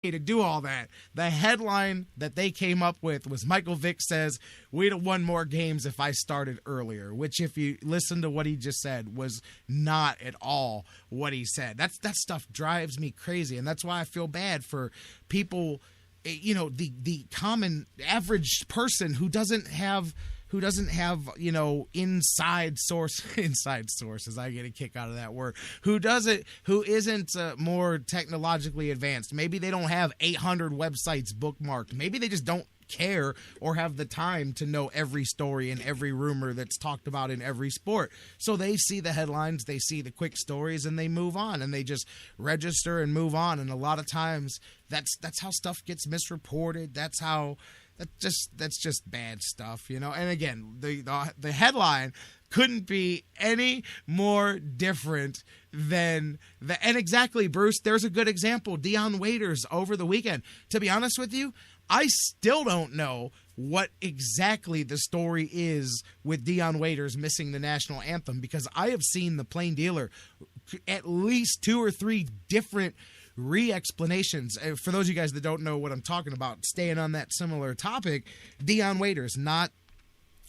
to do all that. The headline that they came up with was Michael Vick says, we'd have won more games if I started earlier, which if you listen to what he just said was not at all what he said. That stuff drives me crazy, and that's why I feel bad for people, the common average person who doesn't have inside sources. I get a kick out of that word. Who isn't more technologically advanced. Maybe they don't have 800 websites bookmarked. Maybe they just don't care or have the time to know every story and every rumor that's talked about in every sport. So they see the headlines, they see the quick stories, and they move on, and they just register and move on. And a lot of times that's how stuff gets misreported. That's just bad stuff, And again, the headline couldn't be any more different than and exactly, Bruce, there's a good example. Dion Waiters over the weekend. To be honest with you, I still don't know what exactly the story is with Dion Waiters missing the national anthem, because I have seen the Plain Dealer at least 2 or 3 different re-explanations. For those of you guys that don't know what I'm talking about, staying on that similar topic, Dion Waiters not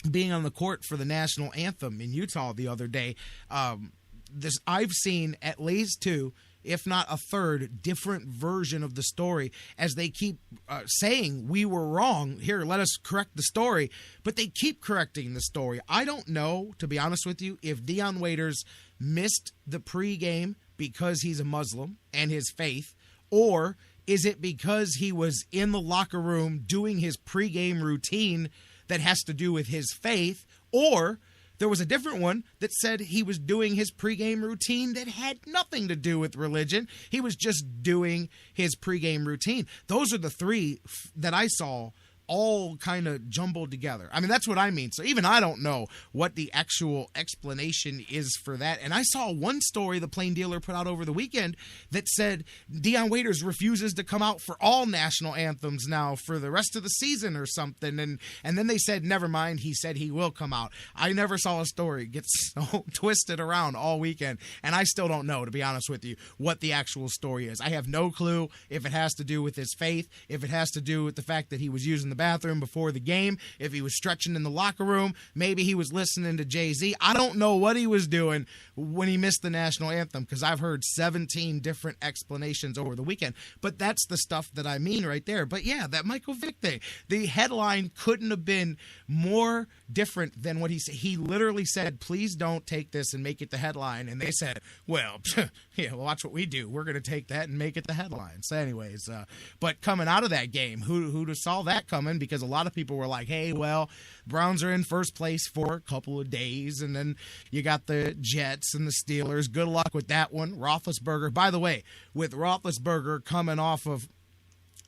being on the court for the national anthem in Utah the other day. I've seen at least 2, if not a third, different version of the story as they keep saying we were wrong. Here, let us correct the story. But they keep correcting the story. I don't know, to be honest with you, if Dion Waiters missed the pregame because he's a Muslim and his faith, or is it because he was in the locker room doing his pregame routine that has to do with his faith, or there was a different one that said he was doing his pregame routine that had nothing to do with religion. He was just doing his pregame routine. Those are the 3 that I saw all kind of jumbled together. I mean, that's what I mean. So even I don't know what the actual explanation is for that. And I saw one story the Plain Dealer put out over the weekend that said Dion Waiters refuses to come out for all national anthems now for the rest of the season or something. And then they said, never mind, he said he will come out. I never saw a story get so twisted around all weekend. And I still don't know, to be honest with you, what the actual story is. I have no clue if it has to do with his faith, if it has to do with the fact that he was using the bathroom before the game, if he was stretching in the locker room, maybe he was listening to Jay-Z. I don't know what he was doing when he missed the national anthem, because I've heard 17 different explanations over the weekend. But that's the stuff that I mean right there. But yeah, that Michael Vick thing, the headline couldn't have been more different than what he said. He literally said, please don't take this and make it the headline. And they said, well, yeah, well, watch what we do. We're going to take that and make it the headline. So anyways, but coming out of that game, who saw that coming? Because a lot of people were like, hey, well, Browns are in first place for a couple of days, and then you got the Jets and the Steelers. Good luck with that one. Roethlisberger, by the way, with Roethlisberger coming off of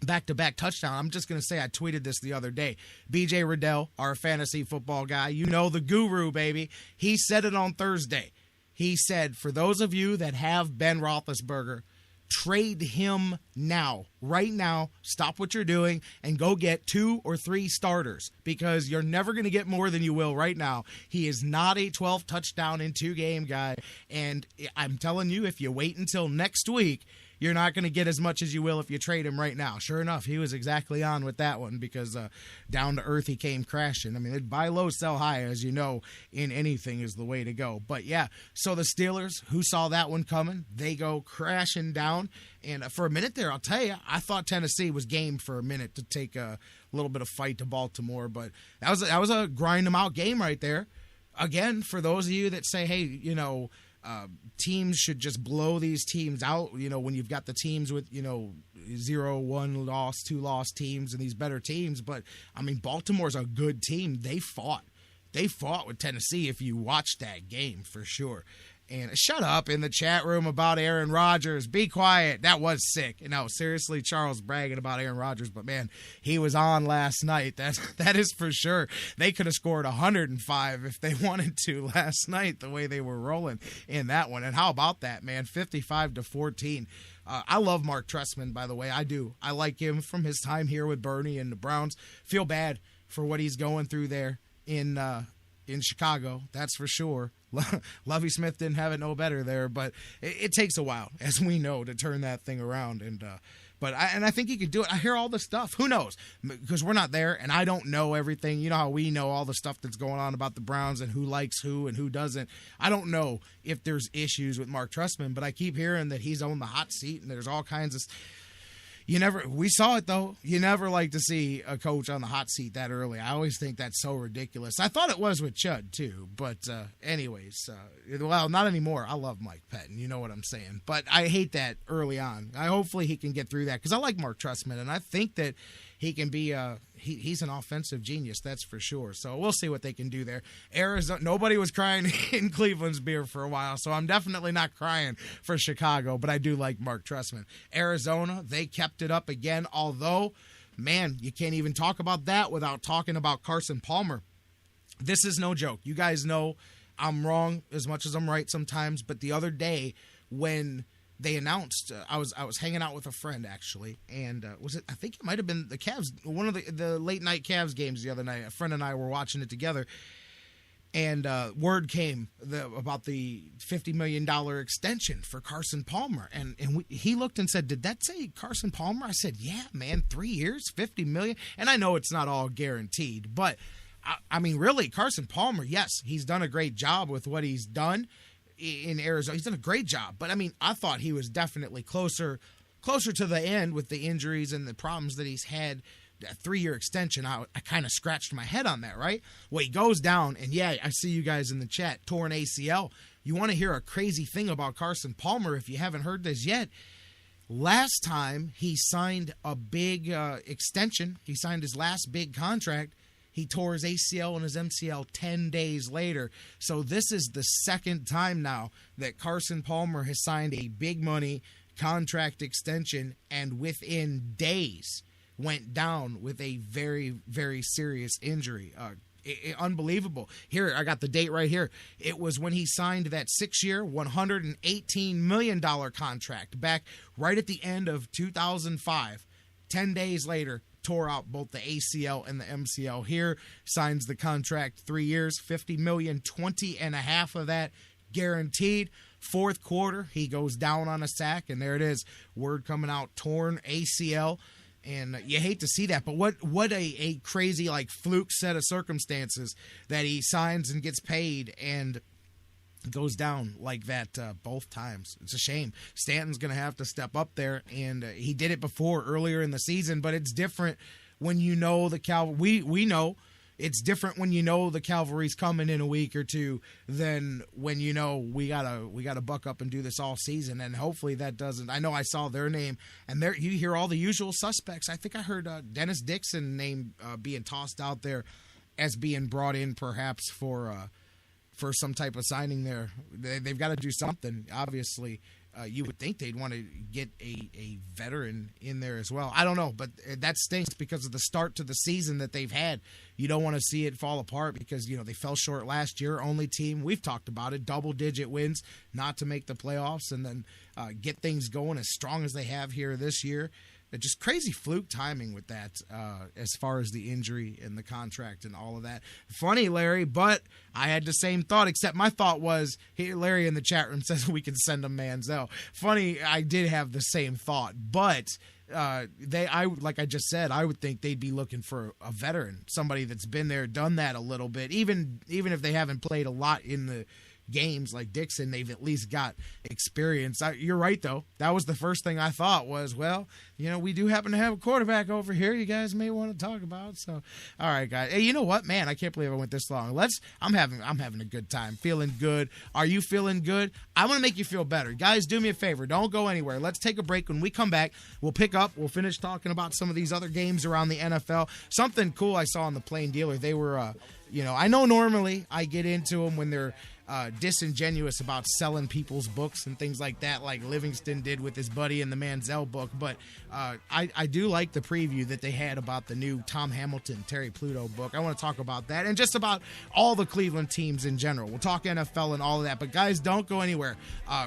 back-to-back touchdown, I'm just going to say I tweeted this the other day. BJ Riddell, our fantasy football guy, the guru, baby, he said it on Thursday. He said, for those of you that have Ben Roethlisberger, trade him now, right now. Stop what you're doing and go get 2 or 3 starters, because you're never going to get more than you will right now. He is not a 12 touchdown in 2 game guy. And I'm telling you, if you wait until next week, you're not going to get as much as you will if you trade him right now. Sure enough, he was exactly on with that one, because down to earth he came crashing. I mean, buy low, sell high, as you know, in anything is the way to go. But yeah, so the Steelers, who saw that one coming, they go crashing down. And for a minute there, I'll tell you, I thought Tennessee was game for a minute to take a little bit of fight to Baltimore. But that was a grind them out game right there. Again, for those of you that say, hey, teams should just blow these teams out, when you've got the teams with, 0-1 loss, 2 loss teams and these better teams. But, I mean, Baltimore's a good team. They fought with Tennessee if you watched that game, for sure. And shut up in the chat room about Aaron Rodgers. Be quiet. That was sick. No, seriously, Charles bragging about Aaron Rodgers, but man, he was on last night. That is for sure. They could have scored 105 if they wanted to last night, the way they were rolling in that one. And how about that, man? 55-14. I love Mark Trestman, by the way. I do. I like him from his time here with Bernie and the Browns. Feel bad for what he's going through there in Chicago. That's for sure. Lovie Smith didn't have it no better there, but it takes a while, as we know, to turn that thing around. But I think he could do it. I hear all the stuff. Who knows? Because we're not there, and I don't know everything. You know how we know all the stuff that's going on about the Browns and who likes who and who doesn't. I don't know if there's issues with Mark Trestman, but I keep hearing that he's on the hot seat, and there's all kinds of we saw it, though. You never like to see a coach on the hot seat that early. I always think that's so ridiculous. I thought it was with Chud, too. But anyways, well, not anymore. I love Mike Pettin. You know what I'm saying. But I hate that early on. Hopefully he can get through that because I like Mark Trestman, and I think that he can be he's an offensive genius, that's for sure. So we'll see what they can do there. Arizona, nobody was crying in Cleveland's beer for a while, so I'm definitely not crying for Chicago, but I do like Mark Trestman. Arizona, they kept it up again, although, man, you can't even talk about that without talking about Carson Palmer. This is no joke. You guys know I'm wrong as much as I'm right sometimes, but the other day when they announced, I was hanging out with a friend actually, and I think it might have been the Cavs, one of the late night Cavs games the other night. A friend and I were watching it together, and word came about the $50 million extension for Carson Palmer, and he looked and said, "Did that say Carson Palmer?" I said, "Yeah, man, 3 years, $50 million." And I know it's not all guaranteed, but I mean, really, Carson Palmer, yes, he's done a great job with what he's done in Arizona. He's done a great job, but I mean, I thought he was definitely closer to the end with the injuries and the problems that he's had. A 3-year extension, I kind of scratched my head on that, right? Well, he goes down, and yeah, I see you guys in the chat, torn ACL. You want to hear a crazy thing about Carson Palmer if you haven't heard this yet? Last time he signed a big extension, he signed his last big contract, he tore his ACL and his MCL 10 days later. So this is the second time now that Carson Palmer has signed a big money contract extension and within days went down with a very, very serious injury. Unbelievable. Here, I got the date right here. It was when he signed that 6-year, $118 million contract back right at the end of 2005. 10 days later, tore out both the ACL and the MCL. Here, signs the contract 3 years, $50 million, 20 and a half of that guaranteed. Fourth quarter, he goes down on a sack, and there it is. Word coming out, torn ACL. And you hate to see that, but what a crazy, like, fluke set of circumstances that he signs and gets paid and goes down like that both times. It's a shame. Stanton's going to have to step up there, and he did it before earlier in the season, but it's different when you know the Cavalry. We know it's different when you know the Cavalry's coming in a week or two than when you know we gotta buck up and do this all season. And hopefully that doesn't. I know I saw their name, and there you hear all the usual suspects. I think I heard Dennis Dixon name being tossed out there as being brought in perhaps for some type of signing there. They've got to do something, obviously. You would think they'd want to get a veteran in there as well. I don't know, but that stinks because of the start to the season that they've had. You don't want to see it fall apart because, you know, they fell short last year. Only team, we've talked about it, double-digit wins, not to make the playoffs, and then get things going as strong as they have here this year. Just crazy fluke timing with that as far as the injury and the contract and all of that. Funny, Larry, but I had the same thought, except my thought was, here, Larry in the chat room says we can send him Manziel. Funny, I did have the same thought, but like I just said, I would think they'd be looking for a veteran, somebody that's been there, done that a little bit, even if they haven't played a lot in the games like Dixon, they've at least got experience. You're right, though. That was the first thing I thought was, well, you know, we do happen to have a quarterback over here you guys may want to talk about. So, all right, guys. Hey, you know what, man? I can't believe I went this long. I'm having a good time, feeling good. Are you feeling good? I want to make you feel better. Guys, do me a favor. Don't go anywhere. Let's take a break. When we come back, we'll pick up. We'll finish talking about some of these other games around the NFL. Something cool I saw on the Plain Dealer. They were, I know normally I get into them when they're disingenuous about selling people's books and things like that, like Livingston did with his buddy in the Manziel book. But I do like the preview that they had about the new Tom Hamilton, Terry Pluto book. I want to talk about that and just about all the Cleveland teams in general. We'll talk NFL and all of that. But guys, don't go anywhere.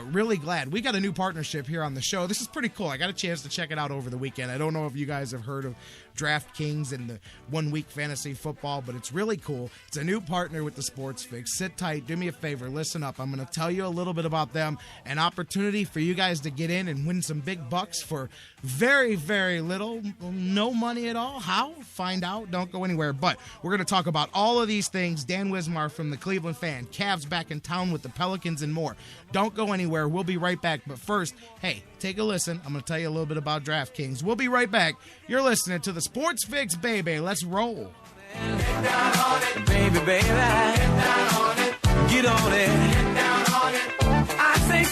Really glad we got a new partnership here on the show. This is pretty cool. I got a chance to check it out over the weekend. I don't know if you guys have heard of DraftKings and the 1 week fantasy football, but it's really cool. It's a new partner with the Sports Fix. Sit tight, do me a favor. favor. Listen up. I'm going to tell you a little bit about them. An opportunity for you guys to get in and win some big bucks for very, very little. No money at all. How? Find out. Don't go anywhere. But we're going to talk about all of these things. Dan Wismar from the Cleveland Fan. Cavs back in town with the Pelicans and more. Don't go anywhere. We'll be right back. But first, hey, take a listen. I'm going to tell you a little bit about DraftKings. We'll be right back. You're listening to the Sports Fix, baby. Let's roll. Get down on it, baby, baby. Get down on it. Get on it. Get down on it. I say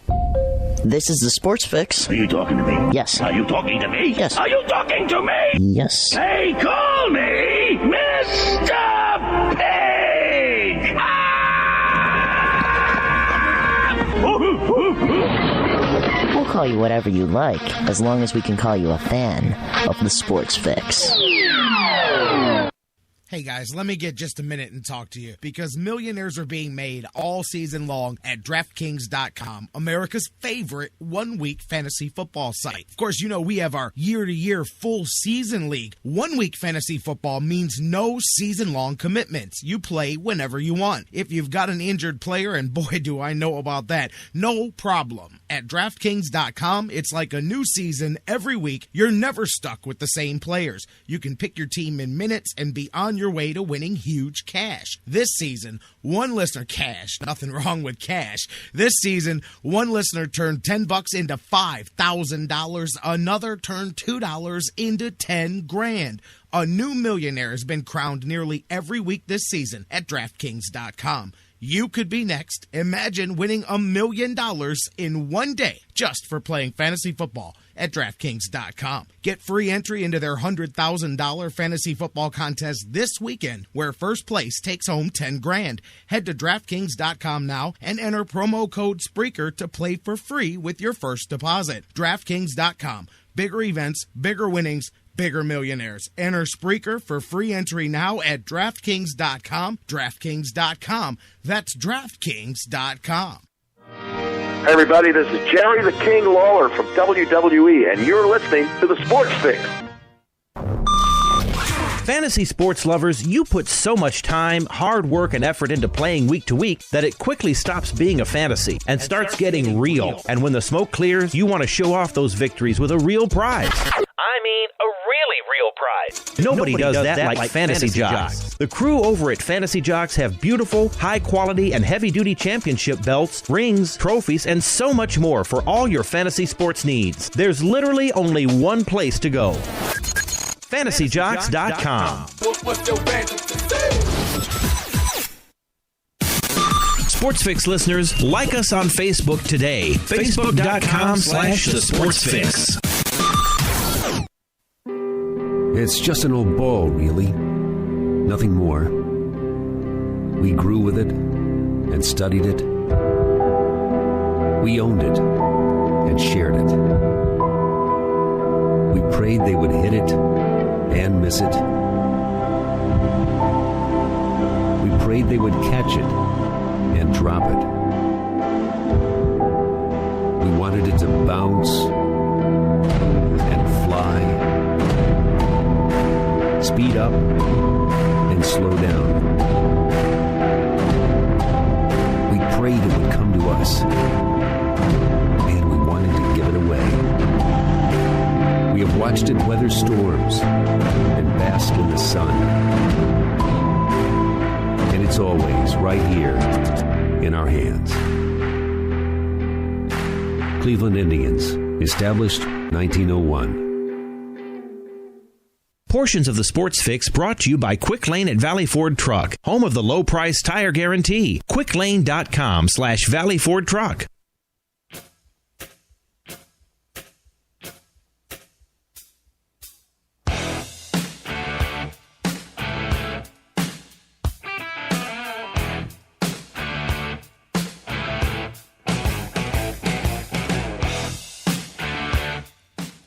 people. This is the Sports Fix. Are you talking to me? Yes. Are you talking to me? Yes. Are you talking to me? Yes. Hey, call me Mr. Pig! We'll call you whatever you like, as long as we can call you a fan of the Sports Fix. Hey guys, let me get just a minute and talk to you because millionaires are being made all season long at DraftKings.com, America's favorite one-week fantasy football site. Of course, you know we have our year-to-year full season league. One-week fantasy football means no season-long commitments. You play whenever you want. If you've got an injured player, and boy do I know about that, no problem. At DraftKings.com, it's like a new season every week. You're never stuck with the same players. You can pick your team in minutes and be on your way to winning huge cash. This season, one listener nothing wrong with cash. This season, one listener turned $10 into $5,000. Another turned $2 into $10,000. A new millionaire has been crowned nearly every week this season at DraftKings.com. You could be next. Imagine winning $1 million in one day just for playing fantasy football at DraftKings.com. Get free entry into their $100,000 fantasy football contest this weekend, where first place takes home $10,000. Head to DraftKings.com now and enter promo code Spreaker to play for free with your first deposit. DraftKings.com. Bigger events, bigger winnings, bigger millionaires. Enter Spreaker for free entry now at DraftKings.com. DraftKings.com. That's DraftKings.com. Hey everybody, this is Jerry the King Lawler from WWE, and you're listening to the Sports Fix. Fantasy sports lovers, you put so much time, hard work, and effort into playing week to week that it quickly stops being a fantasy and starts getting real. And when the smoke clears, you want to show off those victories with a real prize. I mean, a really real prize. Nobody does that like Fantasy Jocks. The crew over at Fantasy Jocks have beautiful, high-quality, and heavy-duty championship belts, rings, trophies, and so much more for all your fantasy sports needs. There's literally only one place to go. FantasyJocks.com. Sports Fix listeners, like us on Facebook today. Facebook.com/TheSportsFix. It's just an old ball, really. Nothing more. We grew with it and studied it. We owned it and shared it. We prayed they would hit it and miss it. We prayed they would catch it and drop it. We wanted it to bounce and fly, speed up and slow down. We prayed it would come to us, and we wanted to give it away. We have watched it weather storms and bask in the sun. And it's always right here in our hands. Cleveland Indians, established 1901. Portions of the Sports Fix brought to you by Quick Lane at Valley Ford Truck, home of the low price tire guarantee. QuickLane.com/Valley Ford Truck.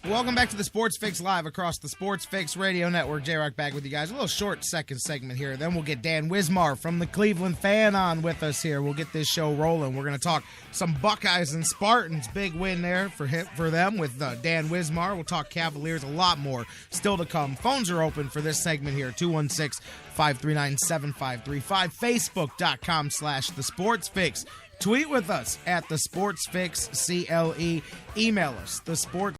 Welcome back to the Sports Fix Live across the Sports Fix Radio Network. J-Rock back with you guys. A little short second segment here. Then we'll get Dan Wismar from the Cleveland Fan on with us here. We'll get this show rolling. We're going to talk some Buckeyes and Spartans. Big win there for them with Dan Wismar. We'll talk Cavaliers, a lot more still to come. Phones are open for this segment here, 216-539-7535, Facebook.com/The Sports Fix. Tweet with us at The Sports Fix CLE. Email us, The Sports